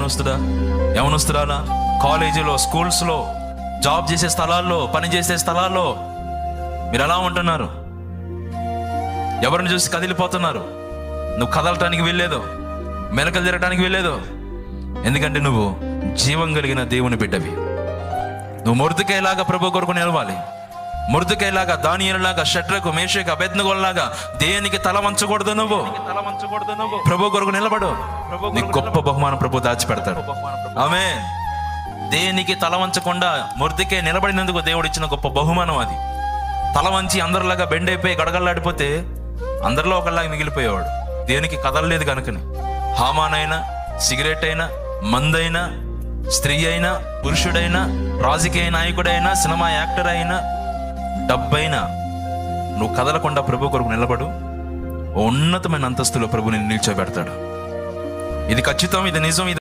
యవనస్తుడా, యవనస్తురాలా, కాలేజీలో, స్కూల్స్లో, జాబ్ చేసే స్థలాల్లో, పని చేసే స్థలాల్లో మీరు ఎలా ఉంటున్నారు? ఎవరిని చూసి కదిలిపోతున్నారు? నువ్వు కదలటానికి వెళ్ళేదో, మెలకలు తిరగటానికి వెళ్ళేదో. ఎందుకంటే నువ్వు జీవం కలిగిన దేవుని బిడ్డవి. నువ్వు మొర్దెకైలాగా ప్రభు కొరకు నిలవాలి. మొర్దెకైలాగా, దానియేలులాగా, షడ్రకు, మేషకు, అబేద్నెగోలాగా దేనికి తల వంచకూడదు. నువ్వు ప్రభు కొరకు నిలబడు. నీకు గొప్ప బహుమానం ప్రభు దాచిపెడతాడు. ఆమేన్. దేనికి తల వంచకుండా మొర్దెకై నిలబడినందుకు దేవుడు ఇచ్చిన గొప్ప బహుమానం అది. తల వంచి అందరిలాగా బెండైపోయి గడగడలాడిపోతే అందరిలో ఒకళ్ళలాగా మిగిలిపోయేవాడు. దేనికి కదలలేదు కనుకని. హామానైనా, సిగరెట్ అయినా, మందైనా, స్త్రీ అయినా, పురుషుడైనా, రాజకీయ నాయకుడైనా, సినిమా యాక్టర్ అయినా, డబ్బైనా, నువ్వు కదలకుండా ప్రభు కొరకు నిలబడు. ఉన్నతమైన అంతస్తులో ప్రభు నిన్ను నిల్చోబెడతాడు. ఇది ఖచ్చితం, ఇది నిజం.